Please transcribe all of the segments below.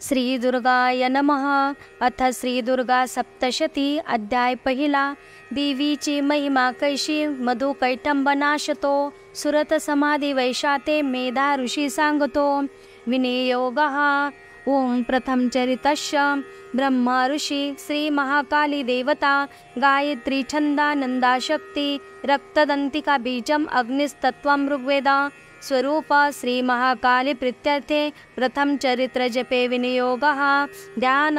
श्री दुर्गाय नमः। अथ श्री दुर्गा सप्तशती अध्याय पहिला। देवीची महिमा कैशी मधु कैटंबनाशतो सुरत समाधी वैशाते मेधा ऋषी सांगतो विनियोगः। ओम प्रथम चरितस्य ब्रह्मा ऋषी श्री महाकाली देवता गायत्री छंदानंदा शक्ति रक्तदंतिका बीजम अग्निस्तत्वं ऋग्वेदा स्वरूप श्री महाकाली प्रीत्यर्थे प्रथम चरित्र जपे विनियोगः। ध्यान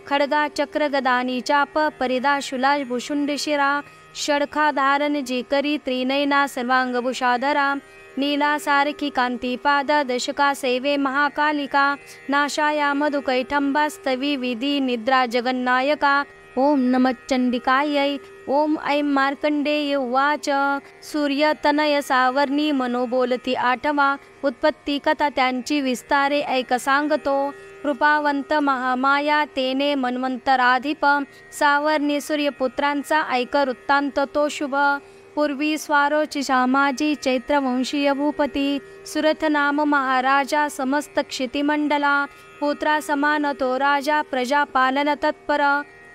खड्गा चक्र गदानी चाप परिधा शुला भुषुंडशिरा षडखा धारण जी करी त्रिनयना सर्वांगभूषाधरा नीला सारखी कांती पाद दशका सेवे महाकालिका नाशाया मधुकैटंबास्तवी विधी निद्रा जगन्नायका। ओम नमः चंडिकायै। ओम ऐं मार्कंडेय उवाच सूर्यतनय सावर्णी मनोबोलती आठवा उत्पत्ती कथा त्यांची विस्तारे ऐक सांगतो। कृपावंत महामाया तेने मन्वंतराधिप सावर्णी सूर्यपुत्रांचा ऐक वृत्तांत तो शुभ। पूर्वी स्वारोची शामाजी चैत्रवंशीय भूपती सुरथ नाम महाराजा समस्त क्षितिमंडला पुत्रा समान तो राजा प्रजा पालन तत्पर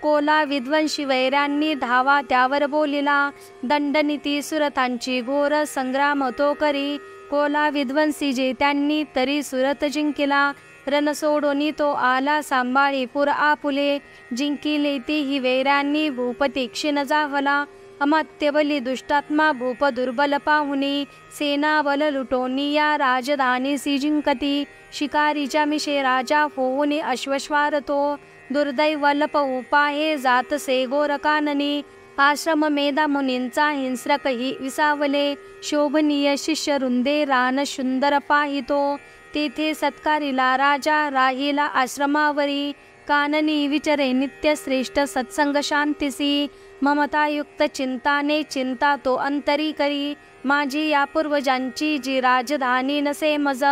कोला विध्वंशी वैऱ्यांनी धावा त्यावर बोलिला दंडनीती सुरतांची घोर संग्राम तो करी कोला विध्वंसी जे त्यांनी तरी सुरत जिंकिला रण सोडोनी तो आला सांभाळी पुर आपुले जिंकिले तीही वैऱ्यांनी भूपती क्षीण जाहला अमात्यबली दुष्टात्मा भूप दुर्बल पाहुनी सेना बल लुटोनी या राजधानी सी जिंकती शिकारीच्या मिशे राजा होऊनी अश्वश्वार तो दुर्दैव लप उपाहे जात से गोरकाननी आश्रम मेधा मुनींचा हिंस्रकही विसावले शोभनीय शिष्य रुंदे रान सुंदर पाहितो तेथे सत्कारिला राजा राहिला आश्रमावरी काननी विचरे नित्य श्रेष्ठ सत्संग शांतीसी ममतायुक्त चिंताने चिंता तो अंतरी करी माझी या पूर्वजांची जी राजधानी नसे मज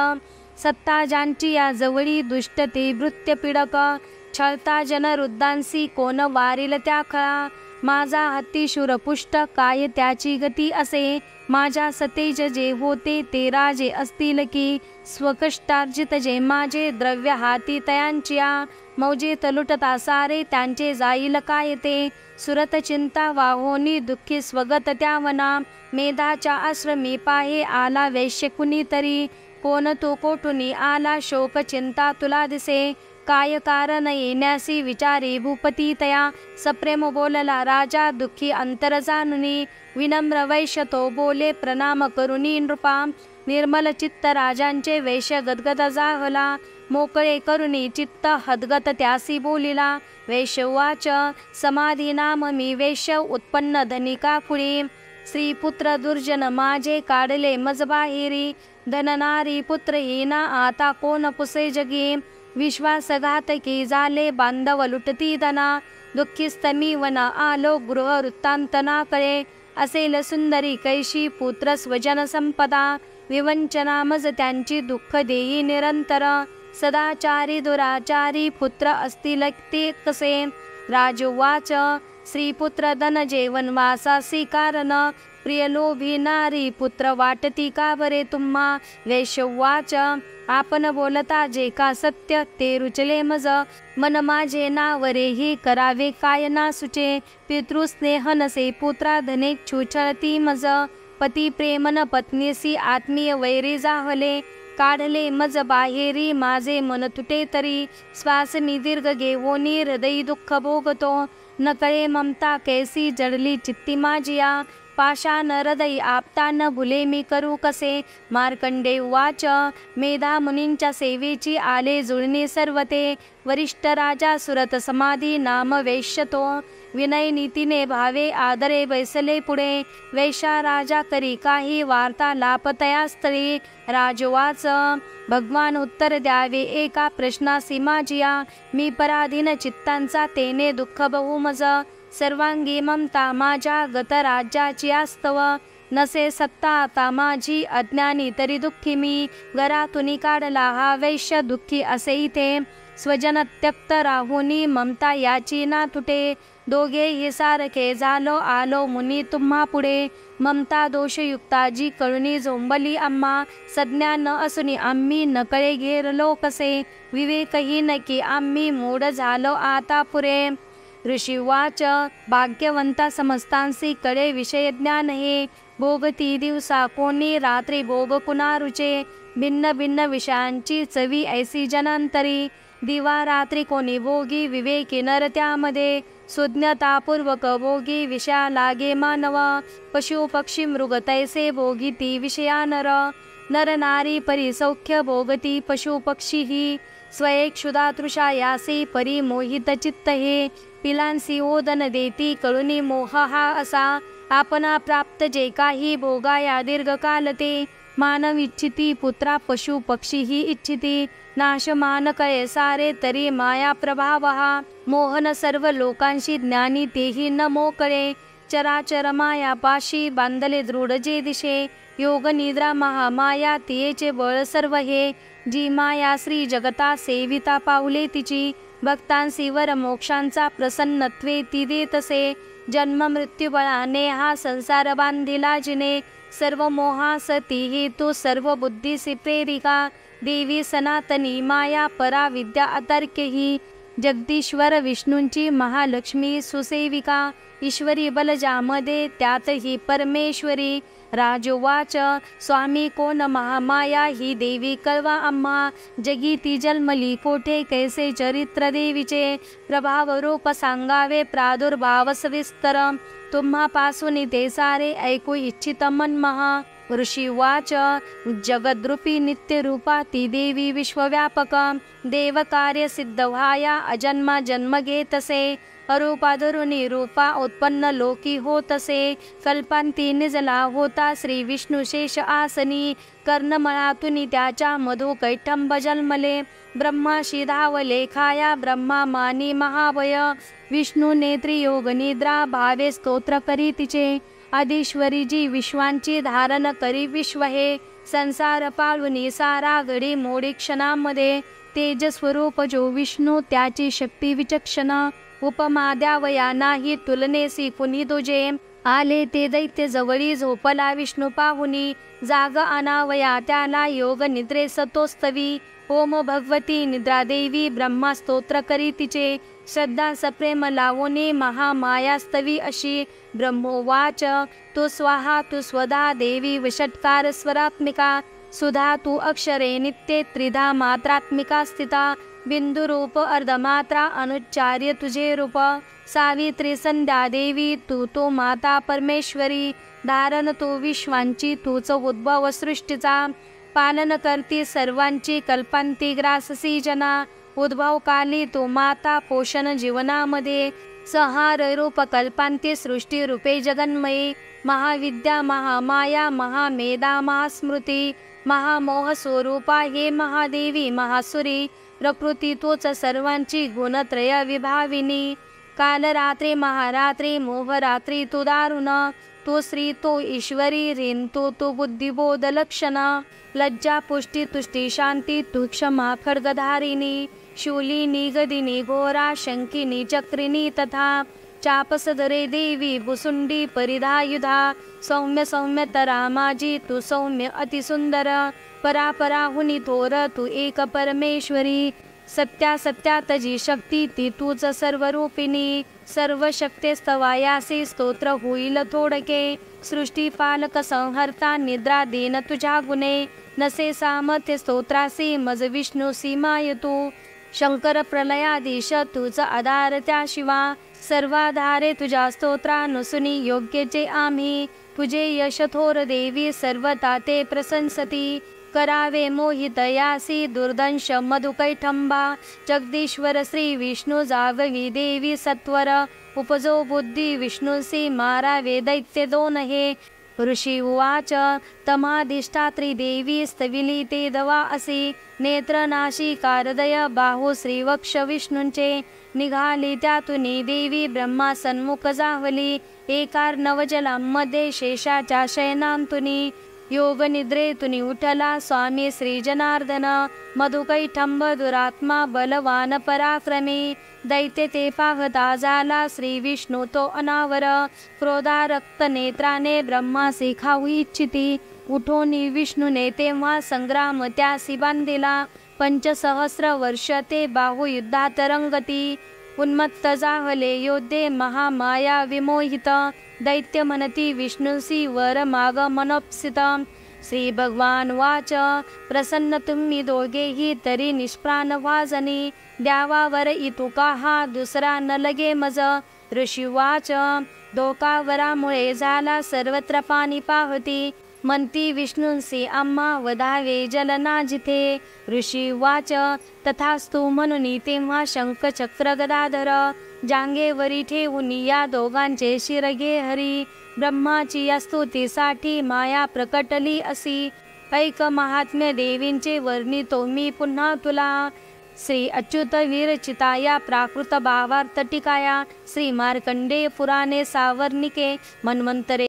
सत्ता ज्यांची या जवळी दुष्टते वृत्य पीडक छळता जनरुद्धांसी कोण वारिल त्या खळा माझा हत्ती शूरपुष्ट काय त्याची गती असे माझ्या सतेज जे होते ते राजे असतील की स्वकष्टार्जित जे माझे द्रव्य हाती तयांच्या मौजेत लुटता सारे त्यांचे जाईल काय ते सुरत चिंता वाहोनी दुःखी स्वगत त्यावना मेधाच्या आश्रमी पाहे आला वैश्य कुणीतरी कोण तो कोटुनी आला शोक चिंता तुला दिसे काय कारण येण्यासी विचारी भूपती तया सप्रेम बोलला राजा दुःखी अंतर जाणुनी विनम्र वैश्य तो बोले प्रणाम करुनी नृपा निर्मल चित्त राजांचे वैश्य गदगद जाहला मोकळे करुनी चित्त हदगत त्यासी बोलिला वैश्य उवाच समाधी नाम मी वैश्य उत्पन्न धनिका पुढे श्रीपुत्र दुर्जन माझे काढले मज बाहेरी धननारी पुत्र येना आता कोण पुसे जगी विश्वासघातकी झाले बांधव लुटती धना दुःखीस्तमी वना आलो गृह वृत्तांतना कळे असेल सुंदरी कैशी पुत्र स्वजन संपदा विवंचना मज त्यांची दुःख देई निरंतर सदाचारी दुराचारी पुत्र असतील ते कसे राजवाच श्रीपुत्र धन जेवण वासासी कारण प्रियलोभी नारी पुत्र वाटती का बरे तुम्हा वैश्यवाच आपण बोलता जे का सत्य ते रुचले मज मन माझे नावरे ही करावे काय ना सुचे पितृस्नेह नसे पुत्रा धने छुछळती मज पती प्रेमन पत्नीसी आत्मीय वैरी जाहले काढले मज बाहेरी माझे मन तुटे तरी श्वास मी दीर्घ घेवोनी हृदय दुःख भोगतो नकळे ममता कैसी जडली चित्ती माझिया पाषाण हृदय आपता न भुले मी करू कसे मार्कंडे उवाच मेधा मुनींच्या सेवेची आले जुळणी सर्वते वरिष्ठ राजा सुरत समाधी नाम वैश्यतो विनय नीतीने भावे आदरे बैसले पुढे वैशा राजा करी काही वार्ता लापतयास्तळी राजवाच भगवान उत्तर द्यावे एका प्रश्नासी माझिया मी पराधीन चित्तांचा तेने दुःख बहुमज सर्वांगी ममता माझ्या गत राज्याची आस्तव नसे सत्ता आता माझी अज्ञानी तरी दुःखी मी घरातून काढला हा वैश्य दुःखी असे इथे स्वजन त्यक्त राहुनी ममता याची ना तुटे दोघेही सारखे झालो आलो मुनी तुम्हा पुढे. ममता दोषयुक्ता जी करुणी झोंबली आम्हा. सज्ञा न असुनी आम्ही नकळे घेरलो कसे. विवेकही नकी आम्ही मूढ झालो आता पुरे. ऋषीवाच भाग्यवंता समस्तांसी कडे विषय ज्ञान हे. भोगती दिवसा कोणी रात्री भोग कुणा रुचे. भिन्न भिन्न विषयांची चवी ऐसी जनांतरी. दिवा रात्री कोणी भोगी विवेकी नर त्यामध्ये. सुज्ञतापूर्वक भोगी विषया लागे मानव. पशु पक्षी मृग तैसे भोगिती विषया नर. नर नारी परी सौख्य भोगती पशु पक्षी ही. स्वयेक्षुधा तृषा यासी परी मोहित चित्त हे. पिलांसी ओदन देती कळुनी मोह हा असा. आपणा प्राप्त जे काही भोगाया दीर्घकाल ते. मानव इच्छिती पुत्रा पशु पक्षी ही इच्छिती. नाशमान कळे सारे तरी माया प्रभाव हा. मोहन सर्व लोकांशी ज्ञानी तेही न मोकळे. चराचर माया पाशी बांधले दृढ जे दिशे. योग निद्रा महामाया तियेचे बळ सर्व हे. जी माया श्री जगता सेविता पावले तिची. भक्तांसी वर मोक्षांचा प्रसन्नत्वे ती देतसे. जन्म मृत्यू बळाने हा संसार बांधिला जिने. सर्व मोहास ती हेतू सर्व बुद्धीसी प्रेरिका. देवी सनातनी माया परा विद्या अतर्क्य ही. जगदीश्वर विष्णूंची महालक्ष्मी सुसेविका. ईश्वरी बलजामध्ये त्यात ही परमेश्वरी. राजोवाच स्वामी कोण महामाया ही देवी कळवा आम्हा. जगी ती जन्मली कोठे कैसे चरित्र देवीचे. प्रभाव रूप सांगावे प्रादुर्भाव सविस्तर. तुम्हापासून ते सारे ऐकू इच्छित मन महा. ऋषीवाच जगद्रूपी नित्यरूपा ती देवी विश्वव्यापक. देव कार्य सिद्ध व्हाया अजन्मा जन्म घेतसे. अरूपा धरुणी रूपा उत्पन्न लोकी होतसे. कल्पांती निजला होता श्री विष्णू शेष आसनी. कर्णमळातून त्याच्या मधु कैठंब जन्मले. ब्रह्माशी धावले खाया ब्रह्मा मानी महाभय. विष्णू नेत्री योग निद्रा भावे स्तोत्र करी तिचे. आदिश्वरी जी विश्वांची धारण करी विश्व हे. संसार पाळुनी सारा घडी मोडी क्षणामध्ये. तेज स्वरूप जो विष्णू त्याची शक्ती विचक्षण. उपमा द्यावया नाही तुलनेसी कुणी तुझे. आले ते दैत्य जवळी झोपला विष्णू पाहुनी. जाग आणावया त्याला योग निद्रे सतोस्तवी. ओम भगवती निद्रा देवी ब्रह्मा स्तोत्र करी तिचे. श्रद्धा सप्रेम लावोने महामायास्तवी अशी. ब्रह्मोवाच तू स्वाहा तू स्वधा देवी विषट्कार स्वरात्मिका. सुधा तू अक्षरे नित्ये त्रिधा मात्रात्मिका स्थिता. बिंदु रूप अर्धमात्रा अनुच्चार्य तुझे रूप. सावित्री संध्या देवी तू तो माता परमेश्वरी. धारण तू विश्वांची तूच उद्भव सृष्टीचा. पालन करती सर्वांची कल्पांती ग्राससी जना. उद्भव काली तू माता पोषण जीवनामध्ये. संहार रूप कल्पांती सृष्टी रूपे जगन्मयी. महाविद्या महामाया महामेधा महास्मृती. महामोह स्वरूपा हे महादेवी महासुरी. प्रकृती तोच सर्वांची गुणत्रय विभाविनी. काल रात्री महारात्री मोहरात्री तू दारुण. तू श्री तो ईश्वरी रीन तू बुद्धिबोध लक्षण. लज्जा पुष्टी तुष्टी शांती तू क्षमा खड्गधारिणी. शूलिनी गदिनी घोरा शंकिनी चक्रिनी तथा. चापसदरे देवी भुसुंडी परिधायुधा. सौम्य सौम्य तरा माझी तू सौम्य अतिसुंदर. परापराहुनी थोर तू एक परमेश्वरी. सत्या सत्यात जी शक्ती ती तूच सर्वरूपिणी. सर्व शक्तेस्तवायासी स्तोत्र होईल थोडके. सृष्टी पालक संहर्ता निद्रा देन तुझ्या गुणे. नसे सामर्थ्य स्तोत्रासी मज विष्णू सीमाय तू. शंकर प्रलयाधीश तुझ आधार त्या शिवा. सर्वाधारे तुझ्या स्तोत्रानुसुनी योग्यचे आम्ही. तुझे यश थोर देवी सर्वता ते प्रशंसती. करावे मोहित यासी दुर्दंश मधुकैठंबा. जगदीश्वर श्री विष्णू जागवी देवी सत्वर. उपजो बुद्धी विष्णूसी मारावे दैत्य दोन हे. ऋषी उवाच तमाधिष्ठात्री देवी स्तविली ते दवा असी. नेत्रनाशी कारदय बाहू श्रीवक्ष विष्णूंचे. निघाली त्यातुनी देवी ब्रह्मा सन्मुख जावली. एकार नवजलांमध्ये शेषाच्या शयनांतुनी. योग निद्रेतुनी उठला स्वामी श्री जनार्दन, मधुकैटंब दुरात्मा बलवान पराक्रमी, दैत्य ते पाहता झाला श्री विष्णू तो अनावर, क्रोधा रक्त नेत्राने ब्रह्मासी खाऊ इच्छिती, उठोनी विष्णूने तेव्हा संग्राम त्यासी बांधिला, 500 वर्ष ते बाहुयुद्धात रंगती, उन्मत्त जाहले योद्धे महामाया विमोहित, दैत्य म्हणती विष्णुसी वर माग मनोपसित, श्री भगवान वाच प्रसन्न तुम्ही दोघेही तरी निष्प्राण वाजनी, द्यावावर इतुका हा दुसरा न लगे मज, ऋषी वाच धोकावरामुळे झाला सर्वत्र पाणी पाहती, म्हणती विष्णूंसी आम्हा वधावे जलना जिथे, ऋषी वाच तथास्तु म्हणून तेव्हा शंख चक्र गदाधर, जांगेवरी ठेवून या दोघांचे शिरगे हरी, ब्रह्माची या स्तुतीसाठी माया प्रकटली असी, ऐक महात्म्य देवींचे वर्णितो मी पुन्हा तुला, श्री अच्युत विरचिता या प्राकृत भावार्थ टीकाया, श्री मार्कंडेय पुराणे सावर्णिके मन्वंतरे